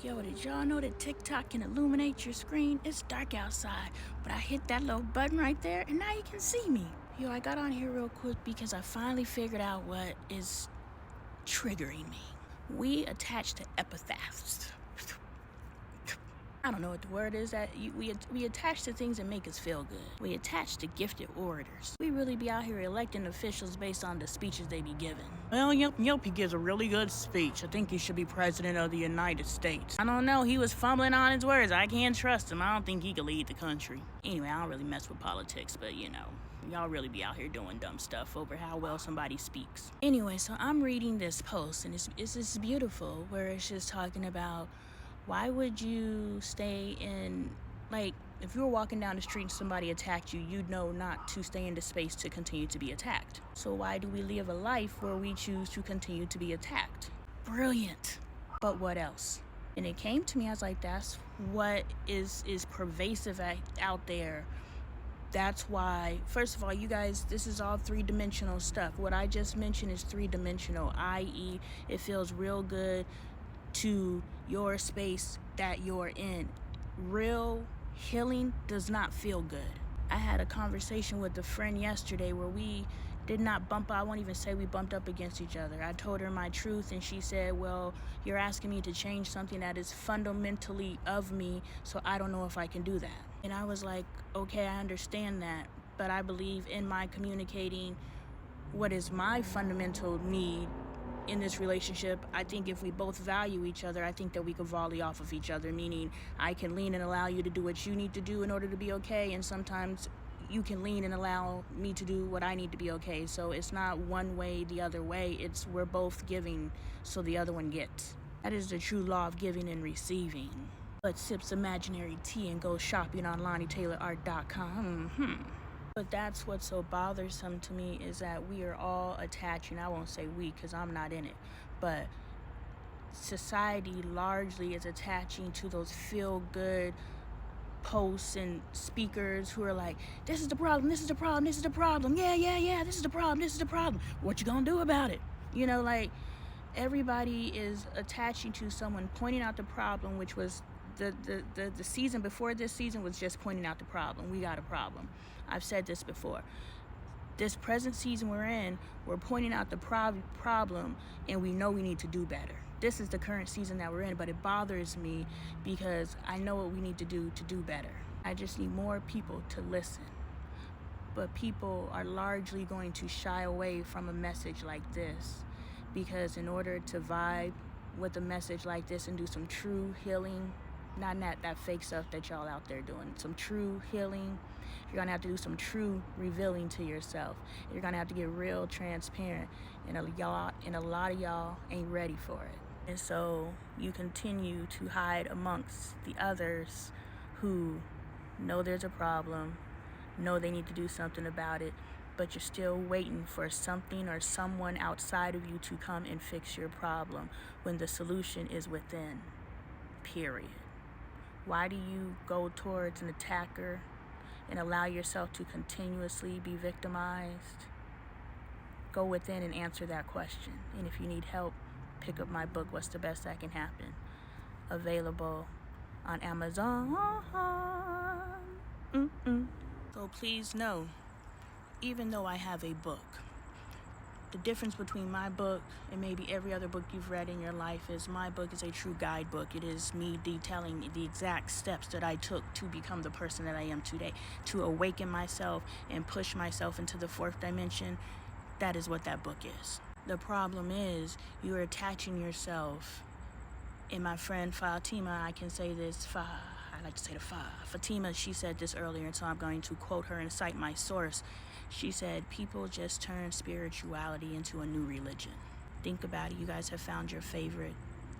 Yo, did y'all know that TikTok can illuminate your screen? It's dark outside, but I hit that little button right there and now you can see me. Yo, I got on here real quick because I finally figured out what is triggering me. We attach to epitaphs. I don't know what the word is that we attach to things that make us feel good. We attach to gifted orators. We really be out here electing officials based on the speeches they be giving. Well, yep, he gives a really good speech. I think he should be president of the United States. I don't know, he was fumbling on his words. I can't trust him. I don't think he could lead the country. Anyway, I don't really mess with politics, but you know, y'all really be out here doing dumb stuff over how well somebody speaks. Anyway, so I'm reading this post, and it's beautiful, where it's just talking about why would you stay in, like, if you were walking down the street and somebody attacked you, you'd know not to stay in the space to continue to be attacked. So why do we live a life where we choose to continue to be attacked? Brilliant. But what else? And it came to me, I was like, that's what is pervasive out there. That's why, first of all, you guys, this is all three-dimensional stuff. What I just mentioned is three-dimensional, i.e., it feels real good to your space that you're in. Real healing does not feel good. I had a conversation with a friend yesterday where we did not bump up. I won't even say we bumped up against each other. I told her my truth and she said, well, you're asking me to change something that is fundamentally of me, so I don't know if I can do that. And I was like, okay, I understand that, but I believe in my communicating what is my fundamental need in this relationship. I think if we both value each other, I think that we could volley off of each other, meaning I can lean and allow you to do what you need to do in order to be okay, and sometimes you can lean and allow me to do what I need to be okay. So it's not one way the other way, it's we're both giving so the other one gets. That is the true law of giving and receiving. But sips imaginary tea and go shopping on LonnieTaylorArt.com. But that's what's so bothersome to me, is that we are all attaching. I won't say we because I'm not in it, but society largely is attaching to those feel-good posts and speakers who are like, this is the problem, this is the problem, this is the problem, yeah, this is the problem, this is the problem. What you gonna do about it? You know, like, everybody is attaching to someone pointing out the problem, which was the season before this season was just pointing out the problem. We got a problem. I've said this before. This present season we're in, we're pointing out the problem, and we know we need to do better. This is the current season that we're in, but it bothers me because I know what we need to do better. I just need more people to listen. But people are largely going to shy away from a message like this, because in order to vibe with a message like this and do some true healing, not that fake stuff that y'all out there doing, some true healing, you're gonna have to do some true revealing to yourself. You're gonna have to get real transparent, and a lot of y'all ain't ready for it. And so you continue to hide amongst the others who know there's a problem, know they need to do something about it, but you're still waiting for something or someone outside of you to come and fix your problem when the solution is within, period. Why do you go towards an attacker and allow yourself to continuously be victimized? Go within and answer that question. And if you need help, pick up my book, What's the Best That Can Happen? Available on Amazon. So please know, even though I have a book, the difference between my book and maybe every other book you've read in your life is my book is a true guidebook. It is me detailing the exact steps that I took to become the person that I am today, to awaken myself and push myself into the fourth dimension. That is what that book is. The problem is you're attaching yourself. And my friend Fatima, I can say this, I like to say Fatima, she said this earlier, and so I'm going to quote her and cite my source. She said, people just turn spirituality into a new religion. Think about it. You guys have found your favorite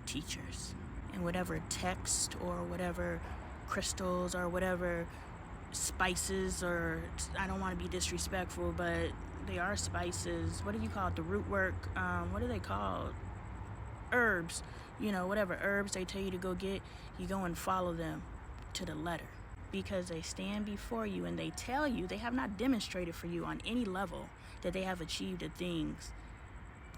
teachers. And whatever text or whatever crystals or whatever spices, or I don't want to be disrespectful, but they are spices. What do you call it? The root work. What are they called? Herbs. You know, whatever herbs they tell you to go get, you go and follow them to the letter. Because they stand before you and they tell you, they have not demonstrated for you on any level that they have achieved the things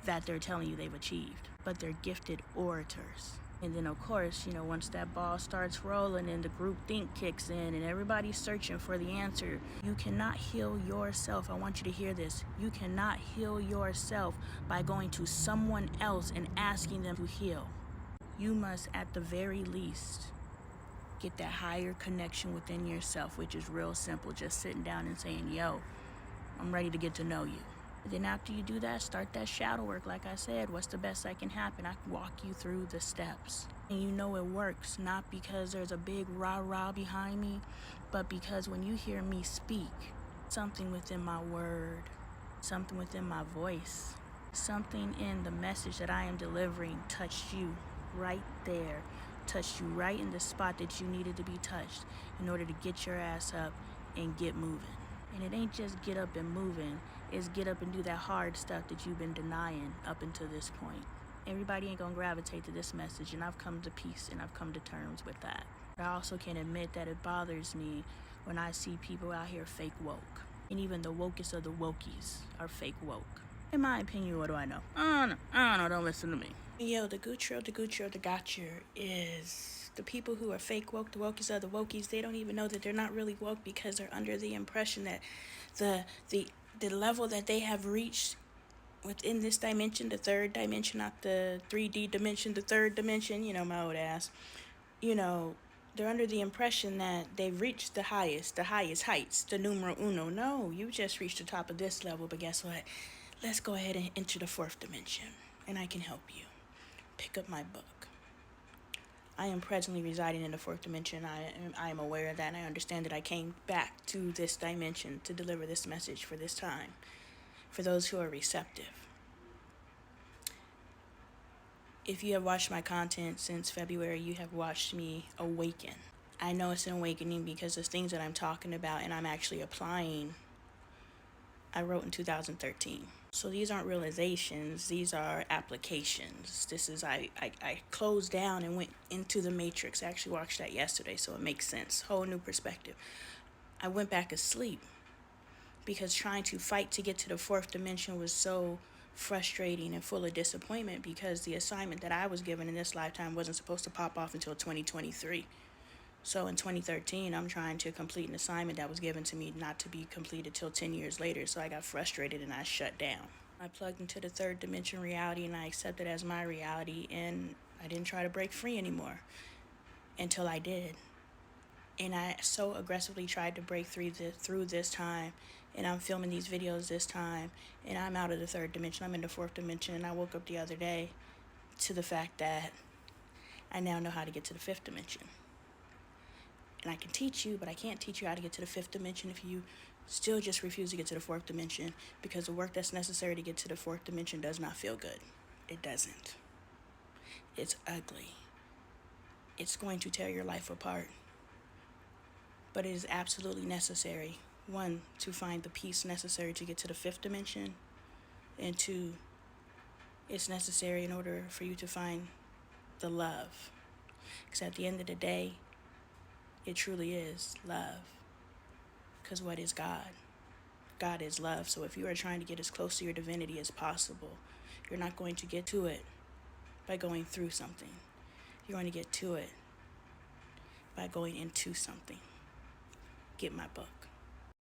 that they're telling you they've achieved. But they're gifted orators. And then, of course, once that ball starts rolling and the group think kicks in and everybody's searching for the answer, you cannot heal yourself. I want you to hear this. You cannot heal yourself by going to someone else and asking them to heal. You must, at the very least, get that higher connection within yourself, which is real simple. Just sitting down and saying, yo, I'm ready to get to know you. Then after you do that, start that shadow work. Like I said, what's the best that can happen? I can walk you through the steps. And you know it works, not because there's a big rah-rah behind me, but because when you hear me speak, something within my word, something within my voice, something in the message that I am delivering touched you right there, touched you right in the spot that you needed to be touched in order to get your ass up and get moving. And it ain't just get up and moving, it's get up and do that hard stuff that you've been denying up until this point. Everybody ain't gonna gravitate to this message, and I've come to peace and I've come to terms with that. But I also can admit that it bothers me when I see people out here fake woke. And even the wokest of the wokies are fake woke. In my opinion, what do I know? I don't know, don't listen to me. Yo, the gotcha is the people who are fake woke, the wokies of the wokies, they don't even know that they're not really woke because they're under the impression that the level that they have reached within this dimension, the third dimension, not the 3D dimension, the third dimension, my old ass, they're under the impression that they've reached the highest heights, the numero uno. No, you just reached the top of this level, but guess what? Let's go ahead and enter the fourth dimension, and I can help you. Pick up my book. I am presently residing in the fourth dimension. I am aware of that, and I understand that I came back to this dimension to deliver this message for this time, for those who are receptive. If you have watched my content since February, you have watched me awaken. I know it's an awakening because the things that I'm talking about and I'm actually applying, I wrote in 2013. So these aren't realizations, these are applications. This is, I closed down and went into the matrix. I actually watched that yesterday, so it makes sense. Whole new perspective. I went back asleep because trying to fight to get to the fourth dimension was so frustrating and full of disappointment because the assignment that I was given in this lifetime wasn't supposed to pop off until 2023. So in 2013, I'm trying to complete an assignment that was given to me not to be completed till 10 years later. So I got frustrated and I shut down. I plugged into the third dimension reality and I accepted it as my reality, and I didn't try to break free anymore until I did. And I so aggressively tried to break through this time, and I'm filming these videos this time, and I'm out of the third dimension. I'm in the fourth dimension, and I woke up the other day to the fact that I now know how to get to the fifth dimension. And I can teach you, but I can't teach you how to get to the fifth dimension if you still just refuse to get to the fourth dimension, because the work that's necessary to get to the fourth dimension does not feel good. It doesn't. It's ugly. It's going to tear your life apart. But it is absolutely necessary. 1, to find the peace necessary to get to the fifth dimension, and 2, it's necessary in order for you to find the love. Because at the end of the day, it truly is love. Because what is God? God is love. So if you are trying to get as close to your divinity as possible, you're not going to get to it by going through something. You're going to get to it by going into something. Get my book.